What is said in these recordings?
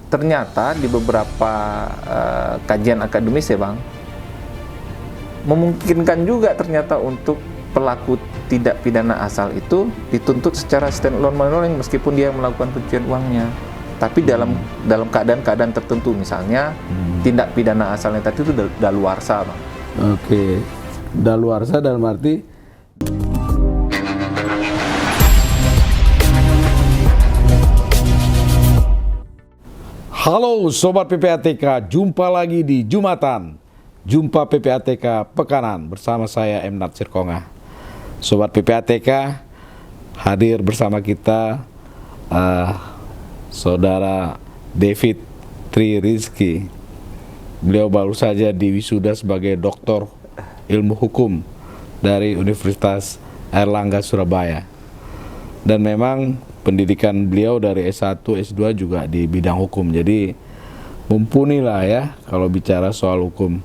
ternyata di beberapa kajian akademis ya Bang, memungkinkan juga ternyata untuk pelaku tidak pidana asal itu dituntut secara stand alone monitoring meskipun dia melakukan pencucian uangnya. Tapi dalam keadaan-keadaan tertentu, misalnya tindak pidana asalnya tadi itu daluarsa Bang. Oke. Daluarsa dalam arti halo Sobat PPATK, jumpa lagi di Jumatan Jumpa PPATK Pekanan bersama saya M. Natsir Kongah. Sobat PPATK, hadir bersama kita Saudara David Tri Rizky. Beliau baru saja diwisuda sebagai doktor ilmu hukum dari Universitas Airlangga Surabaya. Dan memang pendidikan beliau dari S1, S2 juga di bidang hukum. Jadi mumpuni lah ya kalau bicara soal hukum.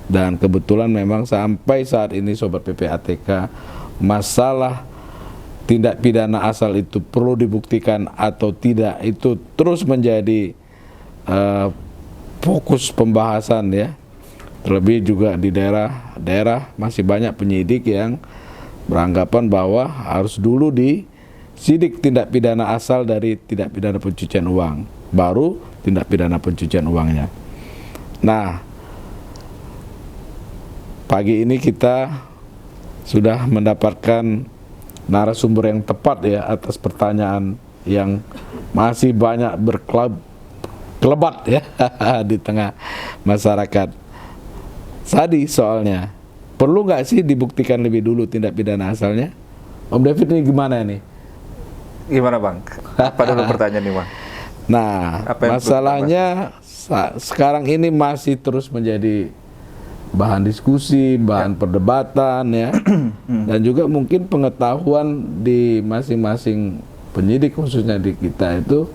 Dan kebetulan memang sampai saat ini Sobat PPATK, masalah tindak pidana asal itu perlu dibuktikan atau tidak itu terus menjadi fokus pembahasan ya. Terlebih juga di daerah masih banyak penyidik yang beranggapan bahwa harus dulu disidik tindak pidana asal dari tindak pidana pencucian uang, baru tindak pidana pencucian uangnya. Nah, pagi ini kita sudah mendapatkan narasumber yang tepat ya atas pertanyaan yang masih banyak berkelebat ya di tengah masyarakat. Tadi soalnya, perlu nggak sih dibuktikan lebih dulu tindak pidana asalnya? Om David ini gimana nih? Gimana Bang? Apa dulu pertanyaan nih Bang? Nah, masalahnya sekarang ini masih terus menjadi bahan diskusi, bahan perdebatan ya, dan juga mungkin pengetahuan di masing-masing penyidik khususnya di kita itu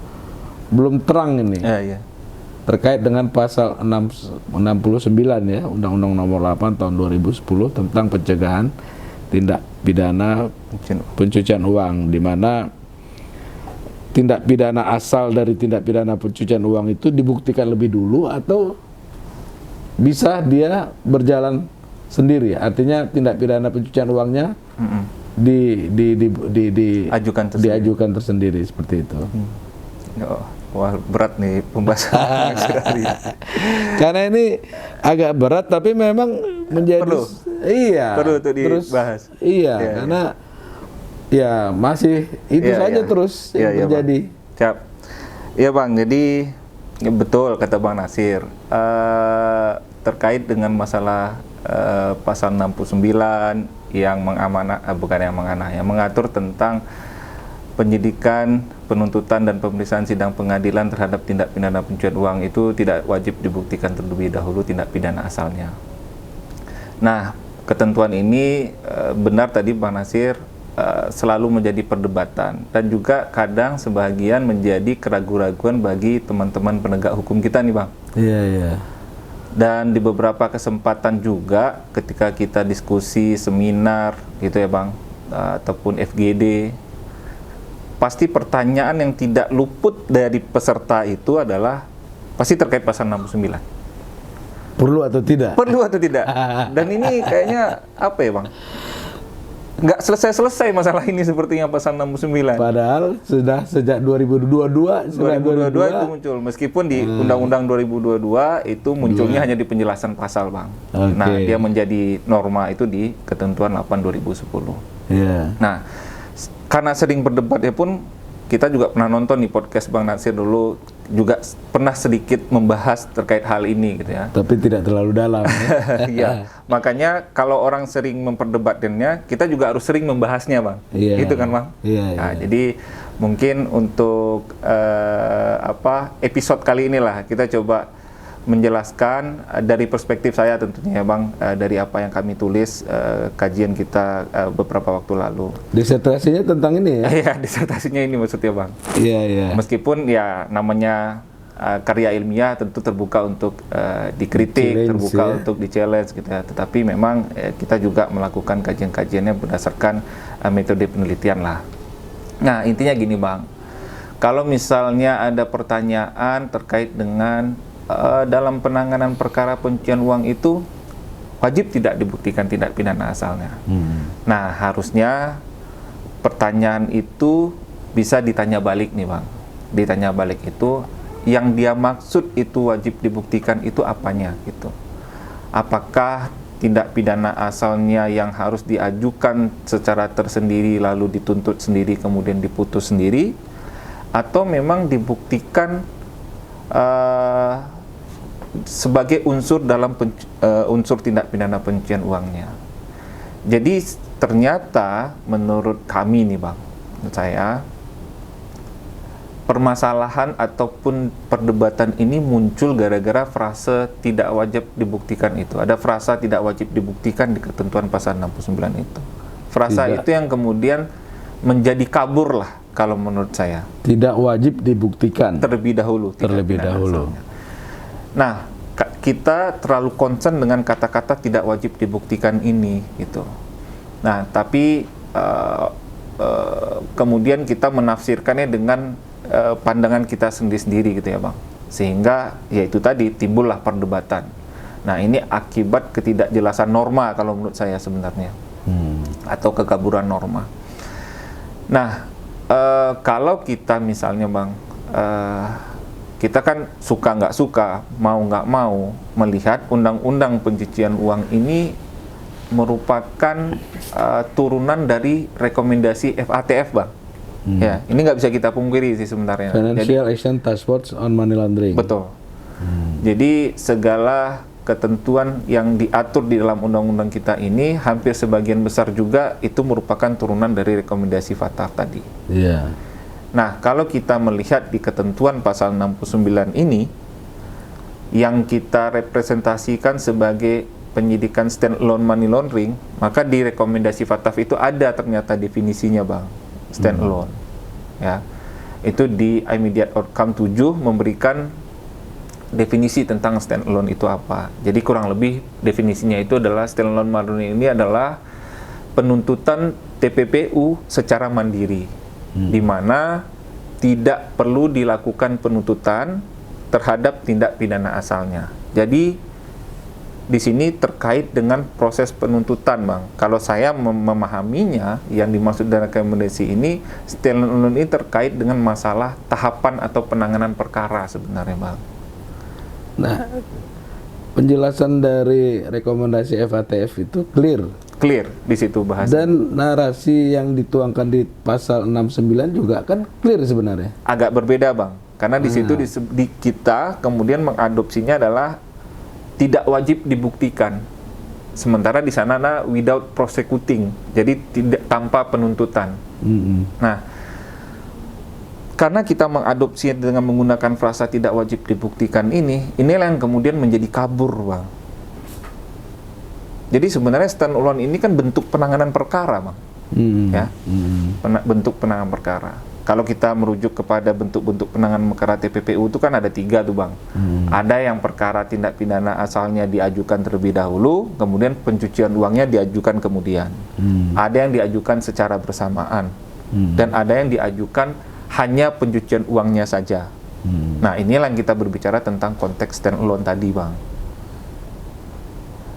belum terang ini terkait dengan pasal 69 ya Undang-Undang Nomor 8 Tahun 2010 tentang pencegahan tindak pidana pencucian uang, di mana tindak pidana asal dari tindak pidana pencucian uang itu dibuktikan lebih dulu atau bisa dia berjalan sendiri, artinya tindak pidana pencucian uangnya diajukan tersendiri seperti itu. Wah, berat nih pembahasan karena ini agak berat tapi memang menjadi perlu untuk dibahas. Karena ya masih itu saja terus yang terjadi. Iya Bang, jadi ya betul kata Bang Nasir, terkait dengan masalah pasal 69 yang yang mengatur tentang penyidikan, penuntutan dan pemeriksaan sidang pengadilan terhadap tindak pidana pencucian uang itu tidak wajib dibuktikan terlebih dahulu tindak pidana asalnya. Nah, ketentuan ini benar tadi Bang Nasir, selalu menjadi perdebatan dan juga kadang sebagian menjadi keraguan-raguan bagi teman-teman penegak hukum kita nih Bang. Iya. Dan di beberapa kesempatan juga ketika kita diskusi, seminar gitu ya Bang, ataupun FGD, pasti pertanyaan yang tidak luput dari peserta itu adalah pasti terkait pasal 69. Perlu atau tidak? Perlu atau tidak? Dan ini kayaknya apa ya Bang? Nggak selesai-selesai masalah ini sepertinya pasal 69. Padahal sudah sejak 2022 itu muncul. Meskipun di Undang-Undang 2022 itu munculnya hanya di penjelasan pasal Bang. Nah, dia menjadi norma itu di Ketentuan 8 2010. Nah, karena sering berdebatnya pun kita juga pernah nonton di podcast Bang Natsir dulu, juga pernah sedikit membahas terkait hal ini gitu ya. Tapi tidak terlalu dalam. Iya, makanya kalau orang sering memperdebatkannya, kita juga harus sering membahasnya Bang. Gitu kan Bang? Nah, jadi mungkin untuk episode kali inilah kita coba menjelaskan dari perspektif saya tentunya ya Bang, dari apa yang kami tulis, kajian kita beberapa waktu lalu. Disertasinya tentang ini ya? Iya, disertasinya ini maksudnya Bang. Iya. Meskipun ya namanya karya ilmiah tentu terbuka untuk dikritik, terbuka untuk di-challenge gitu ya. Tetapi memang kita juga melakukan kajian-kajiannya berdasarkan metode penelitian lah. Nah, intinya gini Bang. Kalau misalnya ada pertanyaan terkait dengan dalam penanganan perkara pencucian uang itu wajib tidak dibuktikan tindak pidana asalnya. Nah, harusnya pertanyaan itu bisa ditanya balik nih Bang. Ditanya balik itu yang dia maksud itu wajib dibuktikan itu apanya gitu. Apakah tindak pidana asalnya yang harus diajukan secara tersendiri lalu dituntut sendiri kemudian diputus sendiri, atau memang dibuktikan sebagai unsur dalam unsur tindak pidana pencucian uangnya. Jadi ternyata menurut kami nih Bang, menurut saya permasalahan ataupun perdebatan ini muncul gara-gara frase tidak wajib dibuktikan itu. Ada frasa tidak wajib dibuktikan di ketentuan pasal 69 itu. Frasa itu yang kemudian menjadi kabur lah kalau menurut saya. Tidak wajib dibuktikan Terlebih dahulu. Asalnya. Nah, kita terlalu concern dengan kata-kata tidak wajib dibuktikan ini gitu. Nah, tapi kemudian kita menafsirkannya dengan pandangan kita sendiri-sendiri gitu ya Bang. Sehingga ya itu tadi timbullah perdebatan. Nah, ini akibat ketidakjelasan norma kalau menurut saya sebenarnya. Atau kekaburan norma. Nah, kalau kita misalnya Bang, kita kan suka nggak suka, mau nggak mau melihat undang-undang pencucian uang ini merupakan turunan dari rekomendasi FATF Bang. Ya, ini nggak bisa kita pungkiri sih sebenarnya. Financial Action Task Force on Money Laundering. Betul. Jadi segala ketentuan yang diatur di dalam undang-undang kita ini hampir sebagian besar juga itu merupakan turunan dari rekomendasi FATF tadi. Iya. Nah, kalau kita melihat di ketentuan pasal 69 ini, yang kita representasikan sebagai penyidikan stand-alone money laundering, maka di rekomendasi FATF itu ada ternyata definisinya Bang, stand-alone. Ya, itu di immediate outcome 7 memberikan definisi tentang stand-alone itu apa. Jadi kurang lebih definisinya itu adalah stand-alone money laundering ini adalah penuntutan TPPU secara mandiri. Di mana tidak perlu dilakukan penuntutan terhadap tindak pidana asalnya. Jadi di sini terkait dengan proses penuntutan Bang. Kalau saya memahaminya, yang dimaksud dari rekomendasi ini, stand-alone ini terkait dengan masalah tahapan atau penanganan perkara sebenarnya Bang. Nah, penjelasan dari rekomendasi FATF itu clear di situ bahasa. Dan narasi yang dituangkan di pasal 69 juga kan clear sebenarnya. Agak berbeda Bang, karena di situ di kita kemudian mengadopsinya adalah tidak wajib dibuktikan. Sementara di sana ada without prosecuting, jadi tidak tanpa penuntutan. Nah, karena kita mengadopsi dengan menggunakan frasa tidak wajib dibuktikan inilah yang kemudian menjadi kabur Bang. Jadi sebenarnya stand-alone ini kan bentuk penanganan perkara Bang. Ya, bentuk penanganan perkara. Kalau kita merujuk kepada bentuk-bentuk penanganan perkara TPPU itu kan ada 3 tuh Bang. Ada yang perkara tindak pidana asalnya diajukan terlebih dahulu, kemudian pencucian uangnya diajukan kemudian. Ada yang diajukan secara bersamaan, dan ada yang diajukan hanya pencucian uangnya saja. Nah, inilah yang kita berbicara tentang konteks stand-alone tadi Bang.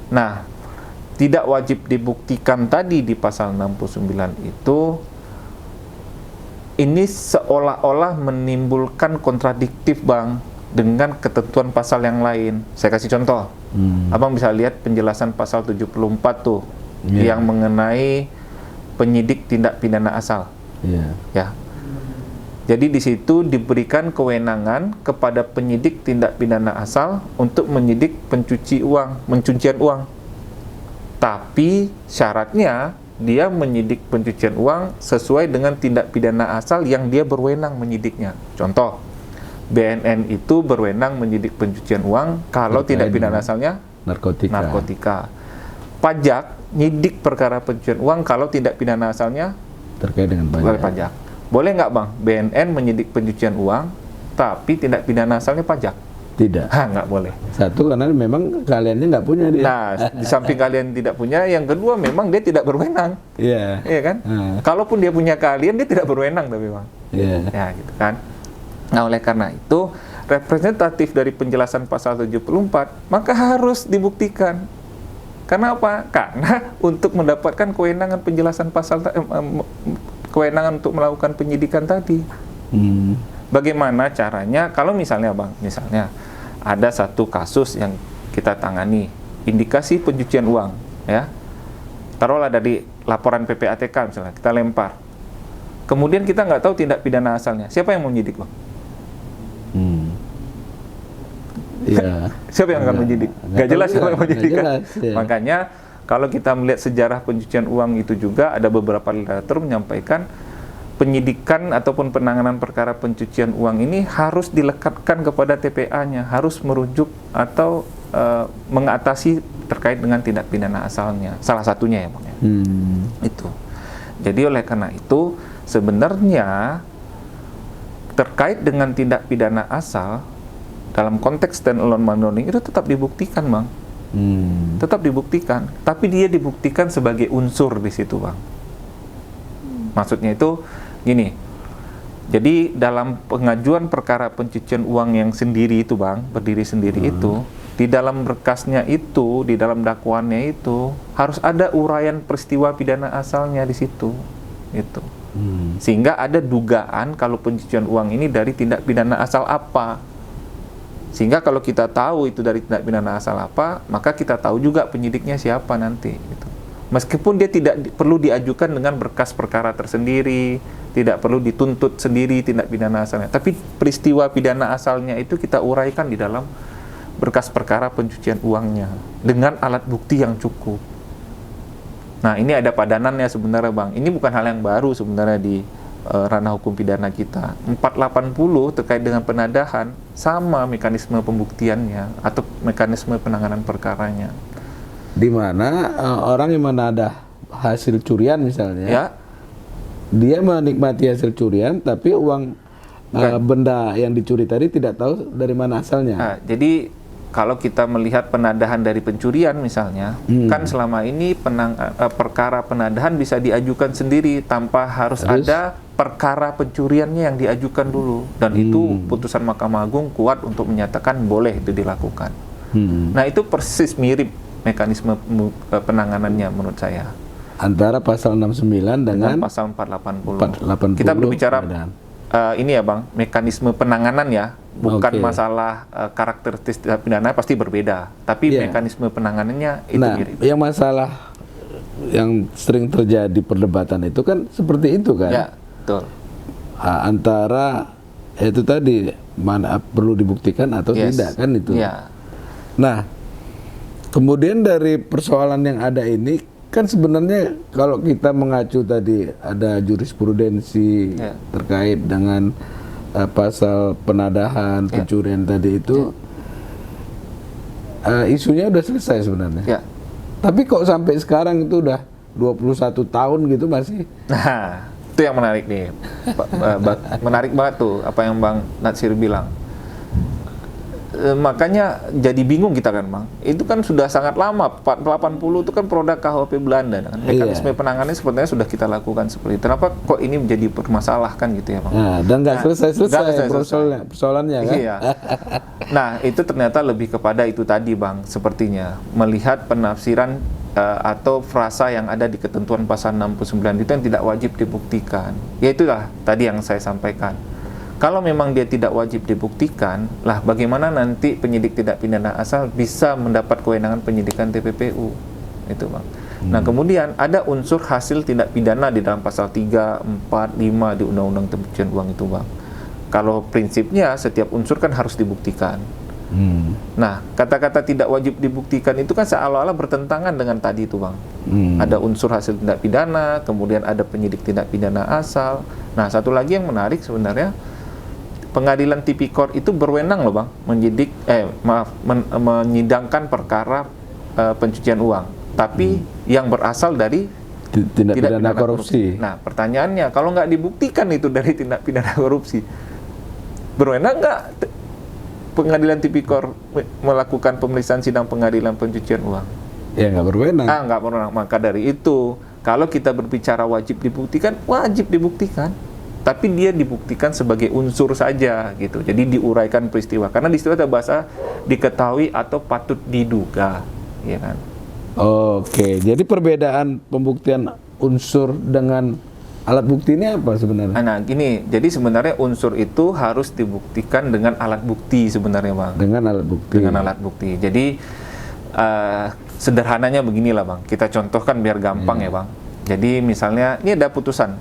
Nah, tidak wajib dibuktikan tadi di pasal 69 itu, ini seolah-olah menimbulkan kontradiktif Bang dengan ketentuan pasal yang lain. Saya kasih contoh. Abang bisa lihat penjelasan pasal 74 tuh, yang mengenai penyidik tindak pidana asal. Ya. Jadi di situ diberikan kewenangan kepada penyidik tindak pidana asal untuk menyidik pencucian uang. Tapi syaratnya dia menyidik pencucian uang sesuai dengan tindak pidana asal yang dia berwenang menyidiknya. Contoh, BNN itu berwenang menyidik pencucian uang kalau tindak pidana asalnya narkotika. Pajak nyidik perkara pencucian uang kalau tindak pidana asalnya terkait dengan pajak. Boleh nggak Bang BNN menyidik pencucian uang tapi tindak pidana asalnya pajak? Tidak. Nggak boleh. Satu, karena memang kaliannya nggak punya dia. Nah, di samping kalian tidak punya, yang kedua memang dia tidak berwenang. Iya kan? Kalaupun dia punya keahlian, dia tidak berwenang tapi Bang. Ya gitu kan. Nah, oleh karena itu, representatif dari penjelasan pasal 74, maka harus dibuktikan. Karena apa? Karena untuk mendapatkan kewenangan penjelasan pasal, kewenangan untuk melakukan penyidikan tadi. Bagaimana caranya? Kalau misalnya Bang, misalnya ada satu kasus yang kita tangani, indikasi pencucian uang, ya. Taruhlah dari laporan PPATK misalnya, kita lempar. Kemudian kita nggak tahu tindak pidana asalnya. Siapa yang mau menyidik, Bang? Ya. Siapa yang akan menyidik? Nggak jelas siapa yang menyidik kan? Ya. Makanya kalau kita melihat sejarah pencucian uang itu juga ada beberapa literatur menyampaikan penyidikan ataupun penanganan perkara pencucian uang ini harus dilekatkan kepada TPA-nya, harus merujuk atau mengatasi terkait dengan tindak pidana asalnya. Salah satunya ya Bang ya. Itu. Jadi oleh karena itu sebenarnya terkait dengan tindak pidana asal dalam konteks stand-alone money laundering itu tetap dibuktikan Bang. Tetap dibuktikan, tapi dia dibuktikan sebagai unsur di situ Bang. Maksudnya itu gini, jadi dalam pengajuan perkara pencucian uang yang sendiri itu Bang, berdiri sendiri itu, di dalam berkasnya itu, di dalam dakwaannya itu harus ada uraian peristiwa pidana asalnya di situ, gitu. Sehingga ada dugaan kalau pencucian uang ini dari tindak pidana asal apa. Sehingga kalau kita tahu itu dari tindak pidana asal apa, maka kita tahu juga penyidiknya siapa nanti. Gitu. Meskipun dia tidak perlu diajukan dengan berkas perkara tersendiri, tidak perlu dituntut sendiri tindak pidana asalnya, tapi peristiwa pidana asalnya itu kita uraikan di dalam berkas perkara pencucian uangnya dengan alat bukti yang cukup. Nah, ini ada padanannya sebenarnya Bang. Ini bukan hal yang baru sebenarnya di ranah hukum pidana kita. 480 terkait dengan penadahan sama mekanisme pembuktiannya atau mekanisme penanganan perkaranya. Di mana orang yang menadah hasil curian misalnya, Ya. Dia menikmati hasil curian, tapi uang benda yang dicuri tadi tidak tahu dari mana asalnya. Nah, jadi kalau kita melihat penadahan dari pencurian misalnya, kan selama ini perkara penadahan bisa diajukan sendiri tanpa harus ada perkara pencuriannya yang diajukan dulu, dan itu putusan Mahkamah Agung kuat untuk menyatakan boleh itu dilakukan. Nah, itu persis mirip mekanisme penanganannya menurut saya. Antara pasal 69 dengan pasal 480. 480. Kita berbicara ini ya Bang, mekanisme penanganan ya, bukan masalah karakteristik pidana pasti berbeda, tapi mekanisme penanganannya itu mirip. Yang masalah yang sering terjadi perdebatan itu kan seperti itu kan? Ya, betul. Antara itu tadi mana perlu dibuktikan atau tidak kan itu. Ya. Nah, kemudian dari persoalan yang ada ini kan sebenarnya kalau kita mengacu tadi ada jurisprudensi terkait dengan pasal penadahan, pencurian tadi itu isunya udah selesai sebenarnya. Ya. Tapi kok sampai sekarang itu udah 21 tahun gitu masih. Nah, itu yang menarik nih. Menarik banget tuh apa yang Bang Natsir bilang. Makanya jadi bingung kita kan Bang. Itu kan sudah sangat lama, 480 itu kan produk KUHP Belanda kan. Mekanisme penanganannya sebenarnya sudah kita lakukan seperti itu. Kenapa kok ini menjadi bermasalah kan gitu ya Bang? Nah, dan nggak selesai persoalannya kan? Iya. Nah, itu ternyata lebih kepada itu tadi Bang, sepertinya melihat penafsiran atau frasa yang ada di ketentuan pasal 69 itu yang tidak wajib dibuktikan. Ya itulah tadi yang saya sampaikan. Kalau memang dia tidak wajib dibuktikan, lah bagaimana nanti penyidik tindak pidana asal bisa mendapat kewenangan penyidikan TPPU? Itu Bang. Nah, kemudian ada unsur hasil tindak pidana di dalam pasal 3, 4, 5 di Undang-Undang Pencucian Uang itu Bang. Kalau prinsipnya setiap unsur kan harus dibuktikan. Nah, kata-kata tidak wajib dibuktikan itu kan seolah-olah bertentangan dengan tadi itu Bang. Ada unsur hasil tindak pidana, kemudian ada penyidik tindak pidana asal. Nah, satu lagi yang menarik sebenarnya, Pengadilan Tipikor itu berwenang loh Bang, menyidangkan perkara pencucian uang, tapi yang berasal dari tindak pidana korupsi. Nah, pertanyaannya, kalau nggak dibuktikan itu dari tindak pidana korupsi, berwenang nggak Pengadilan Tipikor melakukan pemeriksaan sidang pengadilan pencucian uang? Ya nggak berwenang. Nggak berwenang. Maka dari itu, kalau kita berbicara wajib dibuktikan, wajib dibuktikan. tapi dia dibuktikan sebagai unsur saja gitu. Jadi diuraikan peristiwa. Karena di situ ada bahasa diketahui atau patut diduga, ya kan? Oke, jadi perbedaan pembuktian unsur dengan alat bukti ini apa sebenarnya? Nah, gini, jadi sebenarnya unsur itu harus dibuktikan dengan alat bukti sebenarnya, Bang. Dengan alat bukti. Dengan alat bukti. Jadi sederhananya beginilah, Bang. Kita contohkan biar gampang ya, Bang. Jadi misalnya ini ada putusan.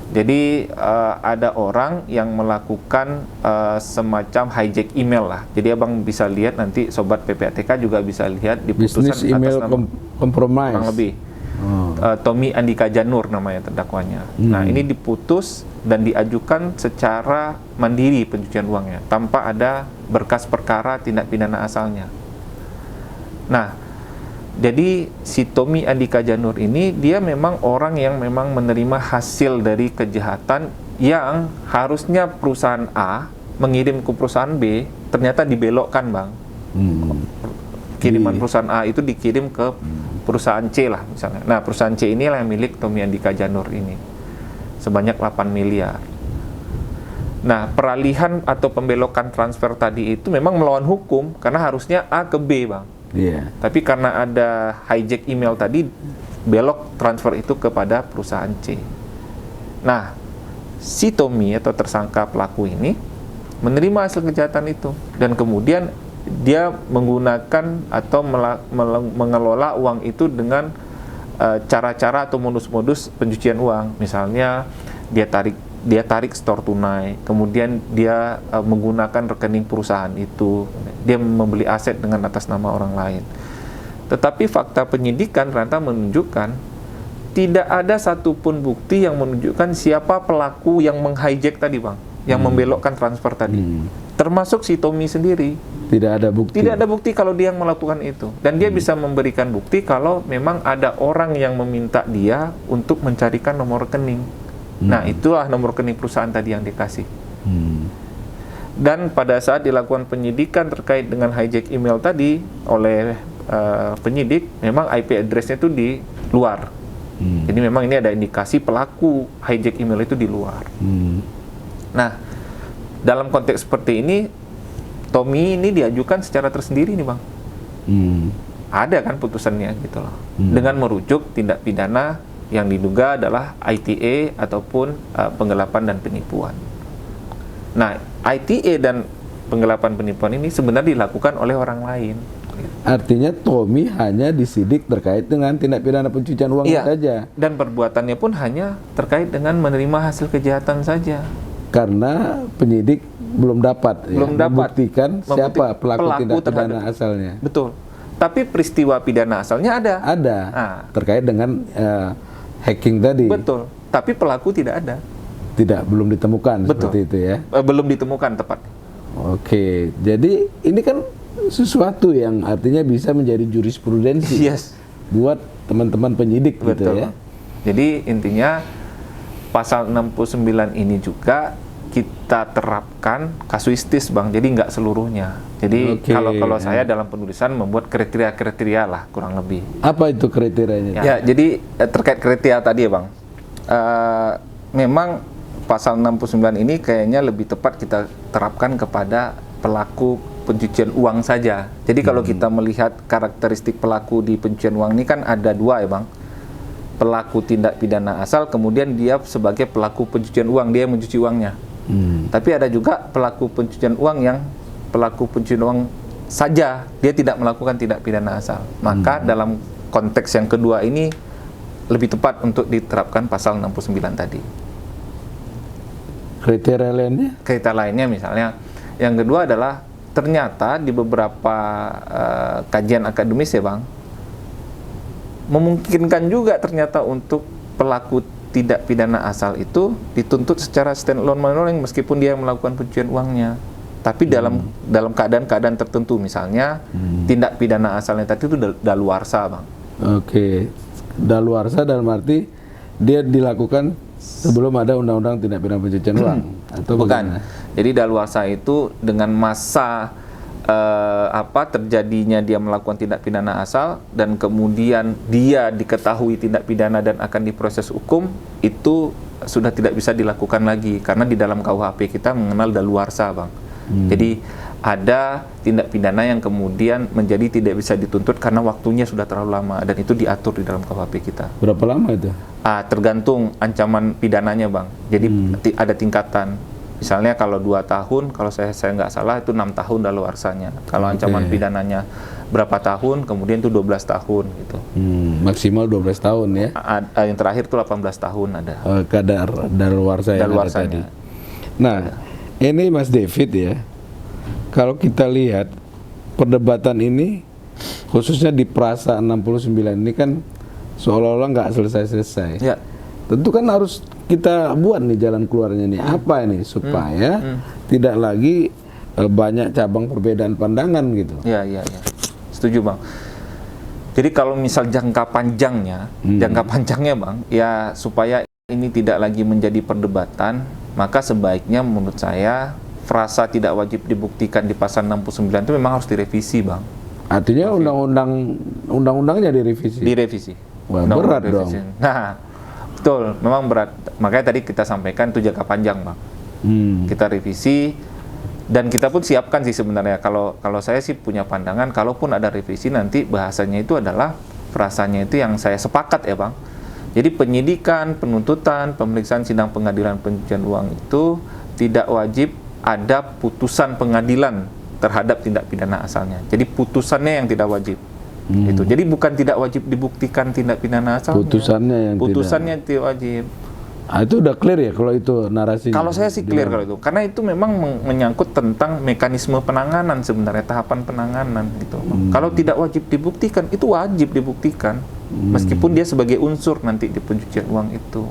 Jadi ada orang yang melakukan semacam hijack email lah. Jadi abang bisa lihat nanti sobat PPATK juga bisa lihat di putusan Business email atas nama compromise. kurang lebih. Tommy Andika Janur namanya terdakwanya. Nah, ini diputus dan diajukan secara mandiri pencucian uangnya tanpa ada berkas perkara tindak pidana asalnya. Nah, jadi si Tommy Andika Janur ini dia memang orang yang memang menerima hasil dari kejahatan yang harusnya perusahaan A mengirim ke perusahaan B, ternyata dibelokkan, Bang. Kiriman perusahaan A itu dikirim ke perusahaan C lah misalnya. Nah, perusahaan C inilah yang milik Tommy Andika Janur ini. Sebanyak 8 miliar. Nah, peralihan atau pembelokan transfer tadi itu memang melawan hukum karena harusnya A ke B, Bang. Iya. Tapi karena ada hijack email tadi, belok transfer itu kepada perusahaan C. Nah, si Tommy atau tersangka pelaku ini menerima hasil kejahatan itu dan kemudian dia menggunakan atau mengelola uang itu dengan cara-cara atau modus-modus pencucian uang. Misalnya dia tarik store tunai, kemudian dia menggunakan rekening perusahaan itu, dia membeli aset dengan atas nama orang lain. Tetapi fakta penyidikan ternyata menunjukkan tidak ada satupun bukti yang menunjukkan siapa pelaku yang meng-hijack tadi, Bang, yang membelokkan transfer tadi. Termasuk si Tommy sendiri. Tidak ada bukti. Tidak ada bukti kalau dia yang melakukan itu. Dan dia bisa memberikan bukti kalau memang ada orang yang meminta dia untuk mencarikan nomor rekening. Nah, itulah nomor rekening perusahaan tadi yang dikasih. Dan pada saat dilakukan penyidikan terkait dengan hijack email tadi oleh penyidik, memang IP address-nya itu di luar. Jadi memang ini ada indikasi pelaku hijack email itu di luar. Nah, dalam konteks seperti ini, Tommy ini diajukan secara tersendiri nih, Bang. Ada kan putusannya gitu loh. Dengan merujuk tindak pidana yang diduga adalah ITA ataupun penggelapan dan penipuan. Nah, ITA dan penggelapan penipuan ini sebenarnya dilakukan oleh orang lain. Artinya Tommy hanya disidik terkait dengan tindak pidana pencucian uang saja. Dan perbuatannya pun hanya terkait dengan menerima hasil kejahatan saja. Karena penyidik belum dapat membuktikan siapa pelaku tindak pidana asalnya. Betul. Tapi peristiwa pidana asalnya ada. Ada. Terkait dengan hacking tadi. Betul. Tapi pelaku tidak ada. Belum ditemukan. Betul. Seperti itu ya. Belum ditemukan tepat. Oke. Jadi ini kan sesuatu yang artinya bisa menjadi jurisprudensi buat teman-teman penyidik. Betul, gitu ya. Jadi intinya pasal 69 ini juga kita terapkan kasuistis, Bang. Jadi nggak seluruhnya. Jadi kalau saya dalam penulisan membuat kriteria-kriteria lah kurang lebih. Apa itu kriterianya? Ya, jadi terkait kriteria tadi ya, Bang. Memang pasal 69 ini kayaknya lebih tepat kita terapkan kepada pelaku pencucian uang saja. Jadi kalau kita melihat karakteristik pelaku di pencucian uang ini kan ada dua ya, Bang. Pelaku tindak pidana asal, kemudian dia sebagai pelaku pencucian uang, dia yang mencuci uangnya. Tapi ada juga pelaku pencucian uang yang pelaku pencucian uang saja, dia tidak melakukan tindak pidana asal. Maka dalam konteks yang kedua ini lebih tepat untuk diterapkan pasal 69 tadi. Kriteria lainnya? Kriteria lainnya misalnya, yang kedua adalah ternyata di beberapa kajian akademis ya, Bang, memungkinkan juga ternyata untuk pelaku tidak pidana asal itu dituntut secara stand-alone monitoring meskipun dia melakukan pencucian uangnya. Tapi dalam keadaan-keadaan tertentu, misalnya tindak pidana asalnya tadi itu daluarsa, Bang. Oke. Daluarsa dalam arti dia dilakukan sebelum ada undang-undang tindak pidana pencucian uang atau bukan. Bagaimana? Jadi daluarsa itu dengan masa terjadinya dia melakukan tindak pidana asal dan kemudian dia diketahui tindak pidana dan akan diproses hukum, itu sudah tidak bisa dilakukan lagi karena di dalam KUHP kita mengenal daluarsa, Bang. Jadi ada tindak pidana yang kemudian menjadi tidak bisa dituntut karena waktunya sudah terlalu lama, dan itu diatur di dalam KUHP kita. Berapa lama itu? Tergantung ancaman pidananya, Bang. Jadi ada tingkatan. Misalnya kalau 2 tahun, kalau saya nggak salah itu 6 tahun daluarsanya. Kalau ancaman pidananya berapa tahun, kemudian itu 12 tahun gitu. Maksimal 12 tahun ya. Yang terakhir itu 18 tahun ada. Kadar daluarsa yang ada tadi. Nah, ini Mas David ya. Kalau kita lihat perdebatan ini khususnya di Prasa 69 ini kan seolah-olah nggak selesai-selesai. Ya. Tentu kan harus kita buat nih jalan keluarnya nih. Apa ini supaya tidak lagi banyak cabang perbedaan pandangan gitu. Ya. Setuju, Bang. Jadi kalau misal jangka panjangnya, Bang, ya supaya ini tidak lagi menjadi perdebatan, maka sebaiknya menurut saya frasa tidak wajib dibuktikan di pasal 69 itu memang harus direvisi, Bang. Artinya undang-undangnya direvisi. Direvisi. Wah, berat dong. Nah, betul, memang berat. Makanya tadi kita sampaikan itu jangka panjang, Bang. Kita revisi, dan kita pun siapkan sih sebenarnya. Kalau saya sih punya pandangan, kalaupun ada revisi nanti bahasanya itu adalah frasanya itu yang saya sepakat ya, Bang. Jadi penyidikan, penuntutan, pemeriksaan sidang pengadilan pencucian uang itu tidak wajib ada putusan pengadilan terhadap tindak pidana asalnya. Jadi putusannya yang tidak wajib. Itu. Jadi bukan tidak wajib dibuktikan tindak pidana asalnya. Putusannya tidak wajib. Itu udah clear ya kalau itu narasinya? Kalau saya sih clear kalau itu. Karena itu memang menyangkut tentang mekanisme penanganan sebenarnya, tahapan penanganan gitu. Kalau tidak wajib dibuktikan, itu wajib dibuktikan. Meskipun dia sebagai unsur nanti di pencucian uang itu.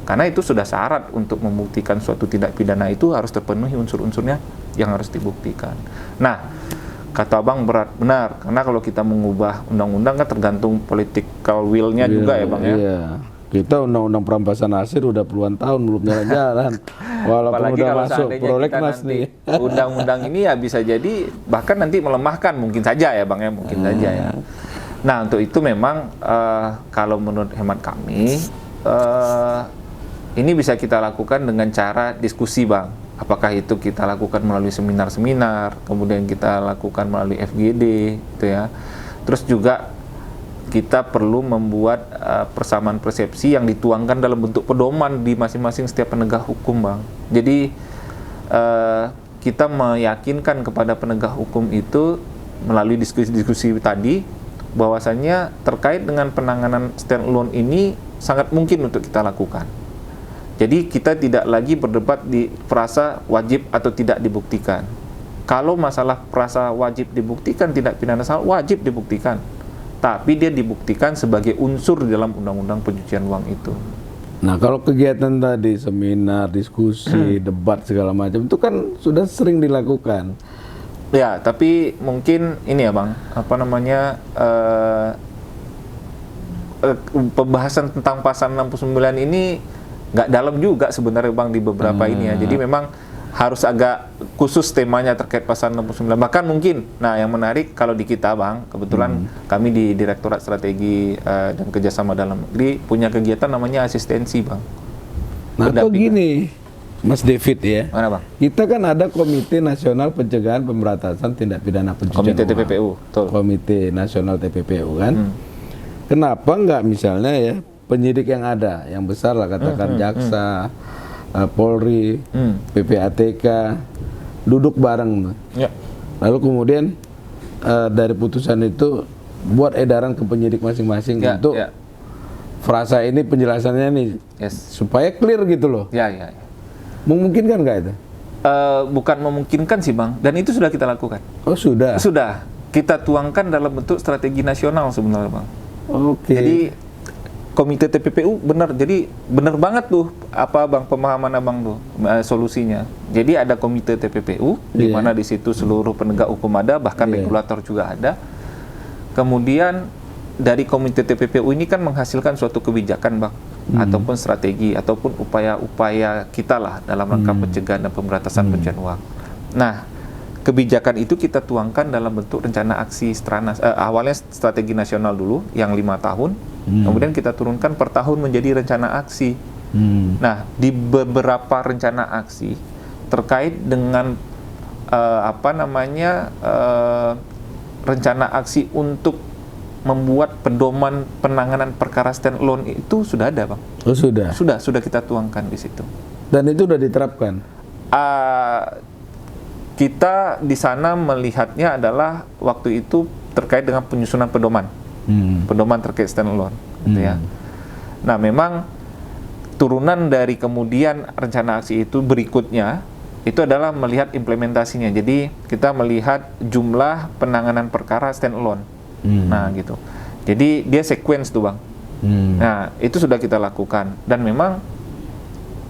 Karena itu sudah syarat untuk membuktikan suatu tindak pidana itu harus terpenuhi unsur-unsurnya yang harus dibuktikan. Nah, kata Bang benar, karena kalau kita mengubah undang-undang kan tergantung political will-nya juga ya, Bang ya. Iya. Kita undang-undang perampasan aset udah puluhan tahun belum jalan-jalan. Walaupun apalagi udah kalau masuk prolegnas nih. Undang-undang ini ya bisa jadi bahkan nanti melemahkan, mungkin saja ya, Bang ya, mungkin saja ya. Nah, untuk itu memang kalau menurut hemat kami ini bisa kita lakukan dengan cara diskusi, Bang. Apakah itu kita lakukan melalui seminar-seminar, kemudian kita lakukan melalui FGD, gitu ya. Terus juga kita perlu membuat persamaan persepsi yang dituangkan dalam bentuk pedoman di masing-masing setiap penegak hukum, Bang. Jadi kita meyakinkan kepada penegak hukum itu melalui diskusi-diskusi tadi, bahwasannya terkait dengan penanganan stand-alone ini sangat mungkin untuk kita lakukan. Jadi kita tidak lagi berdebat di frasa wajib atau tidak dibuktikan. Kalau masalah frasa wajib dibuktikan, tindak pidana asal wajib dibuktikan. Tapi dia dibuktikan sebagai unsur di dalam undang-undang pencucian uang itu. Nah, kalau kegiatan tadi, seminar, diskusi, debat segala macam, itu kan sudah sering dilakukan. Ya, tapi mungkin ini ya, Bang, pembahasan tentang pasal 69 ini nggak dalam juga sebenarnya, Bang, di beberapa ini ya. Jadi memang harus agak khusus temanya terkait pasal 69. Bahkan mungkin, nah yang menarik kalau di kita, Bang, kebetulan kami di Direktorat Strategi dan Kerjasama Dalam Negeri punya kegiatan namanya asistensi, Bang. Nah, kok gini, Mas David ya. Mana, Bang? Kita kan ada Komite Nasional Pencegahan Pemberantasan Tindak Pidana Pencucian Komite Uang. TPPU, betul. Komite Nasional TPPU kan. Kenapa nggak misalnya ya penyidik yang ada, yang besar lah katakan jaksa, Polri, PPATK, duduk bareng. Ya. Lalu kemudian dari putusan itu buat edaran ke penyidik masing-masing untuk frasa ini penjelasannya nih, supaya clear gitu loh. Ya. Memungkinkan nggak itu? Bukan memungkinkan sih, Bang, dan itu sudah kita lakukan. Oh, sudah? Sudah. Kita tuangkan dalam bentuk strategi nasional sebenarnya, Bang. Oke. Jadi Komite TPPU benar, jadi benar banget tuh apa, Bang, pemahaman Abang tuh solusinya. Jadi ada Komite TPPU di mana di situ seluruh penegak hukum ada, bahkan regulator juga ada. Kemudian dari Komite TPPU ini kan menghasilkan suatu kebijakan, Bang, ataupun strategi ataupun upaya-upaya kita lah dalam rangka pencegahan dan pemberantasan pencucian uang. Nah, kebijakan itu kita tuangkan dalam bentuk rencana aksi Stranas. Awalnya strategi nasional dulu yang 5 tahun, kemudian kita turunkan per tahun menjadi rencana aksi. Nah, di beberapa rencana aksi terkait dengan rencana aksi untuk membuat pedoman penanganan perkara standalone itu sudah ada, Bang. Oh, sudah. Sudah kita tuangkan di situ. Dan itu sudah diterapkan. Kita di sana melihatnya adalah waktu itu terkait dengan penyusunan pedoman. Pedoman terkait standalone, gitu ya. Nah, memang turunan dari kemudian rencana aksi itu berikutnya itu adalah melihat implementasinya. Jadi kita melihat jumlah penanganan perkara standalone. Nah, gitu. Jadi dia sequence tuh, Bang. Nah, itu sudah kita lakukan dan memang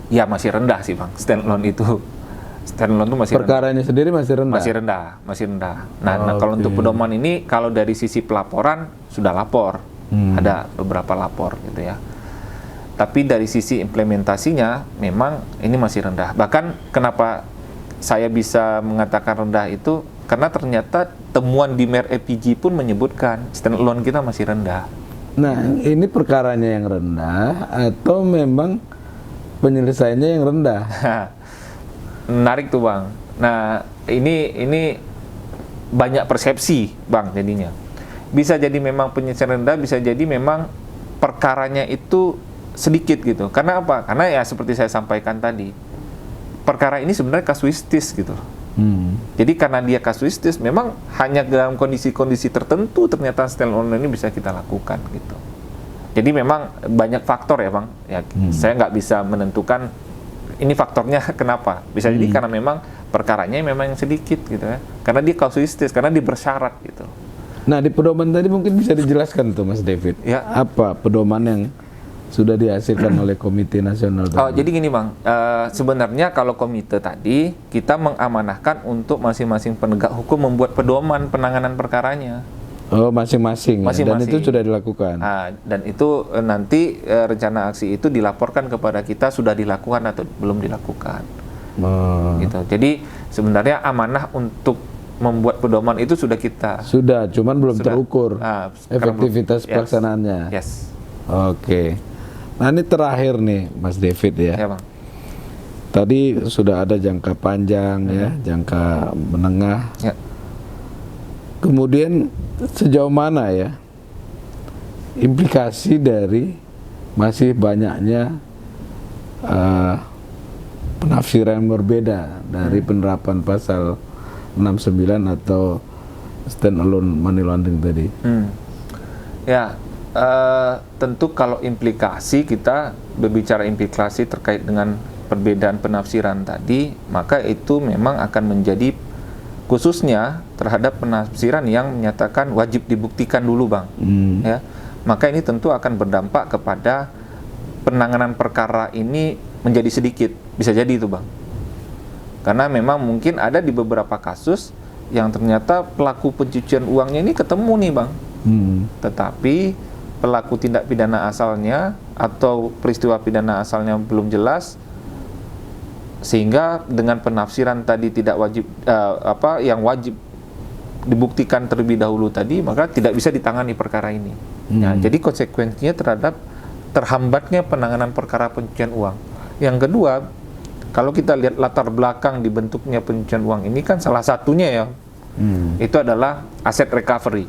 ya masih rendah sih, Bang. Standalone itu masih perkaranya rendah. Sendiri masih rendah. Masih rendah. Nah, kalau untuk pedoman ini, kalau dari sisi pelaporan sudah lapor, ada beberapa lapor, gitu ya. Tapi dari sisi implementasinya memang ini masih rendah. Bahkan kenapa saya bisa mengatakan rendah itu karena ternyata temuan di MER EPG pun menyebutkan standalone kita masih rendah. Nah, ini perkaranya yang rendah atau memang penyelesaiannya yang rendah? Menarik tuh, Bang. Nah, ini banyak persepsi, Bang, jadinya. Bisa jadi memang penyelesaian rendah, bisa jadi memang perkaranya itu sedikit gitu. Karena apa? Karena ya seperti saya sampaikan tadi, perkara ini sebenarnya kasuistis gitu. Jadi karena dia kasuistis, memang hanya dalam kondisi-kondisi tertentu ternyata standalone ini bisa kita lakukan gitu. Jadi memang banyak faktor ya, Bang. Ya, saya nggak bisa menentukan ini faktornya kenapa. Bisa jadi karena memang perkaranya memang yang sedikit gitu ya. Karena dia kasuistis, karena dia bersyarat gitu. Nah, di pedoman tadi mungkin bisa dijelaskan tuh, Mas David. Ya. Apa pedoman yang sudah dihasilkan oleh Komite Nasional tadi? Oh, jadi gini, Bang. Sebenarnya kalau komite tadi kita mengamanahkan untuk masing-masing penegak hukum membuat pedoman penanganan perkaranya. Oh, masing-masing. Dan itu sudah dilakukan. Dan itu nanti rencana aksi itu dilaporkan kepada kita sudah dilakukan atau belum dilakukan. Gitu. Jadi sebenarnya amanah untuk membuat pedoman itu sudah kita. Cuman belum terukur efektivitas pelaksanaannya. Yes. Oke. Nah, ini terakhir nih, Mas David ya. Ya, Bang. Tadi sudah ada jangka panjang ya, jangka menengah. Ya. Kemudian sejauh mana ya implikasi dari masih banyaknya penafsiran yang berbeda dari penerapan pasal 69 atau standalone money laundering tadi? Ya, tentu kalau implikasi, kita berbicara implikasi terkait dengan perbedaan penafsiran tadi, maka itu memang akan menjadi khususnya terhadap penafsiran yang menyatakan wajib dibuktikan dulu, Bang. Ya, maka ini tentu akan berdampak kepada penanganan perkara ini menjadi sedikit, bisa jadi itu, Bang. Karena memang mungkin ada di beberapa kasus yang ternyata pelaku pencucian uangnya ini ketemu nih, Bang. Tetapi pelaku tindak pidana asalnya atau peristiwa pidana asalnya belum jelas, sehingga dengan penafsiran tadi tidak wajib yang wajib dibuktikan terlebih dahulu tadi, maka tidak bisa ditangani perkara ini. Nah, jadi konsekuensinya terhadap terhambatnya penanganan perkara pencucian uang. Yang kedua, kalau kita lihat latar belakang dibentuknya pencucian uang ini kan salah satunya ya, itu adalah aset recovery.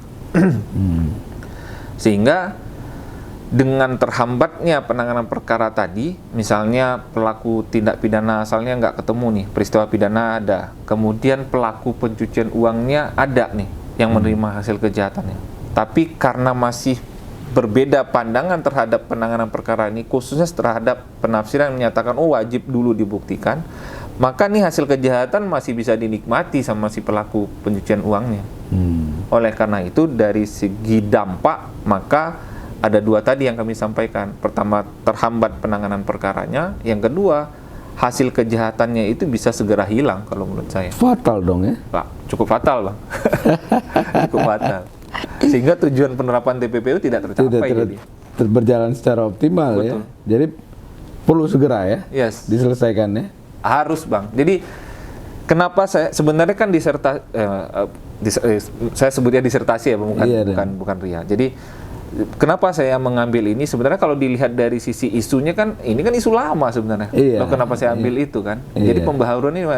Sehingga dengan terhambatnya penanganan perkara tadi, misalnya pelaku tindak pidana asalnya nggak ketemu nih, peristiwa pidana ada, kemudian pelaku pencucian uangnya ada nih yang menerima hasil kejahatannya, tapi karena masih berbeda pandangan terhadap penanganan perkara ini, khususnya terhadap penafsiran yang menyatakan wajib dulu dibuktikan, maka nih hasil kejahatan masih bisa dinikmati sama si pelaku pencucian uangnya. Oleh karena itu, dari segi dampak, maka ada dua tadi yang kami sampaikan. Pertama, terhambat penanganan perkaranya. Yang kedua, hasil kejahatannya itu bisa segera hilang kalau menurut saya. Fatal dong ya? Cukup fatal, Bang. Cukup fatal. Sehingga tujuan penerapan TPPU tidak tercapai. Berjalan secara optimal. Betul. Ya. Jadi perlu segera ya diselesaikan ya? Harus, Bang. Jadi kenapa saya sebenarnya kan saya sebutnya disertasi ya, bukan RIA. Jadi kenapa saya mengambil ini? Sebenarnya kalau dilihat dari sisi isunya kan, ini kan isu lama sebenarnya. Iya. Loh, kenapa saya ambil itu kan? Jadi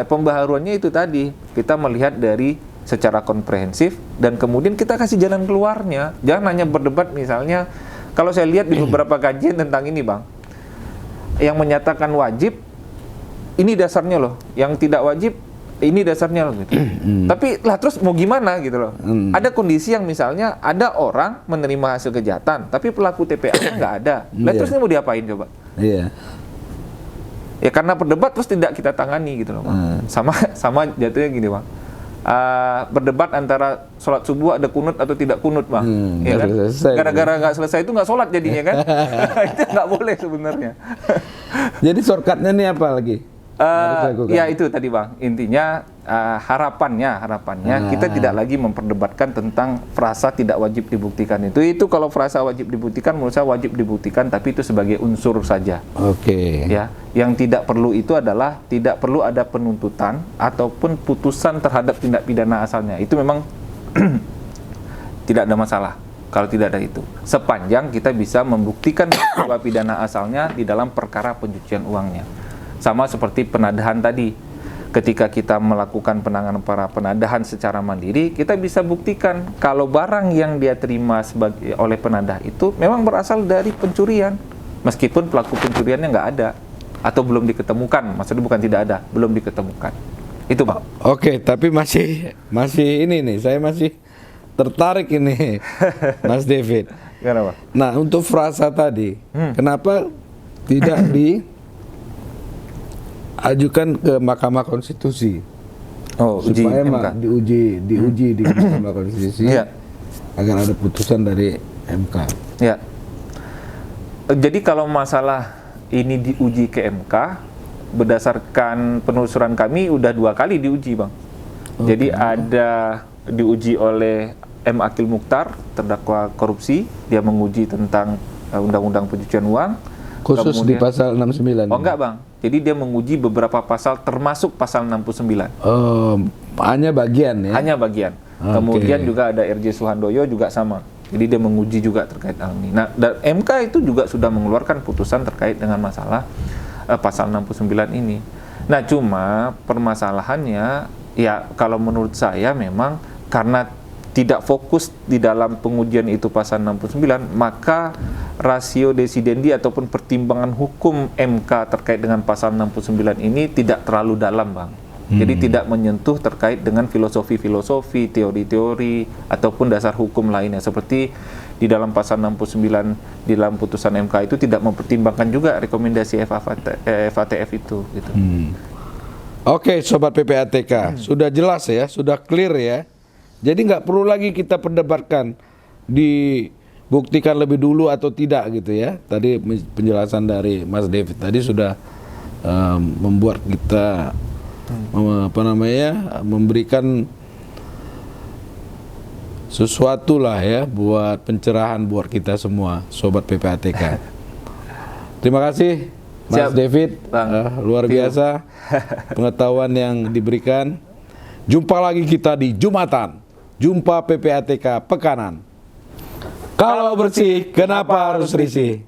pembaharuannya itu tadi, kita melihat dari secara komprehensif dan kemudian kita kasih jalan keluarnya. Jangan hanya berdebat misalnya, kalau saya lihat di beberapa kajian tentang ini Bang, yang menyatakan wajib, ini dasarnya loh. Yang tidak wajib, ini dasarnya loh gitu. Tapi lah terus mau gimana gitu loh. Ada kondisi yang misalnya ada orang menerima hasil kejahatan, tapi pelaku TPA-nya nggak ada. Lah terus ini mau diapain coba? Iya. Ya karena berdebat terus tidak kita tangani gitu loh Bang. Sama jatuhnya gini Bang. Berdebat antara sholat subuh ada kunut atau tidak kunut Bang. Ya kan? Gara-gara nggak selesai itu nggak sholat jadinya kan. Itu nggak boleh sebenarnya. Jadi shortcutnya nih apa lagi? Ya itu tadi Bang, intinya harapannya kita tidak lagi memperdebatkan tentang frasa tidak wajib dibuktikan itu kalau frasa wajib dibuktikan menurut saya wajib dibuktikan, tapi itu sebagai unsur saja. Oke. Ya, yang tidak perlu itu adalah tidak perlu ada penuntutan ataupun putusan terhadap tindak pidana asalnya. Itu memang tidak ada masalah kalau tidak ada itu, sepanjang kita bisa membuktikan bahwa pidana asalnya di dalam perkara pencucian uangnya. Sama seperti penadahan tadi, ketika kita melakukan penanganan para penadahan secara mandiri, kita bisa buktikan kalau barang yang dia terima oleh penadah itu memang berasal dari pencurian, meskipun pelaku pencuriannya nggak ada atau belum diketemukan. Maksudnya bukan tidak ada, belum diketemukan. Itu Bang. Oke, tapi masih ini nih, saya masih tertarik ini, Mas David. Kenapa? Nah, untuk frasa tadi, kenapa tidak ajukan ke Mahkamah Konstitusi supaya diuji di Mahkamah Konstitusi agar ada putusan dari MK. Ya. Jadi kalau masalah ini diuji ke MK, berdasarkan penelusuran kami udah 2 kali diuji Bang. Jadi ada diuji oleh M. Akil Mukhtar, terdakwa korupsi, dia menguji tentang Undang-Undang Pencucian Uang. Khusus di pasal 69. Oh enggak Bang, jadi dia menguji beberapa pasal termasuk pasal 69. Hanya bagian ya? Hanya bagian. Kemudian juga ada RJ Suhandoyo juga sama. Jadi dia menguji juga terkait hal ini. Nah, dan MK itu juga sudah mengeluarkan putusan terkait dengan masalah pasal 69 ini. Nah, cuma permasalahannya ya kalau menurut saya memang karena tidak fokus di dalam pengujian itu pasal 69, maka rasio desidendi ataupun pertimbangan hukum MK terkait dengan pasal 69 ini tidak terlalu dalam Bang. Jadi tidak menyentuh terkait dengan filosofi-filosofi, teori-teori ataupun dasar hukum lainnya, seperti di dalam pasal 69 di dalam putusan MK itu tidak mempertimbangkan juga rekomendasi FATF itu gitu. Oke, Sobat PPATK, sudah jelas ya, sudah clear ya. Jadi nggak perlu lagi kita perdebatkan dibuktikan lebih dulu atau tidak gitu ya. Tadi penjelasan dari Mas David tadi sudah membuat kita memberikan sesuatu lah ya buat pencerahan buat kita semua Sobat PPATK. Terima kasih Mas David, luar biasa pengetahuan yang diberikan. Jumpa lagi kita di Jumatan. Jumpa PPATK Pekanan. Kalau bersih, kenapa harus risih?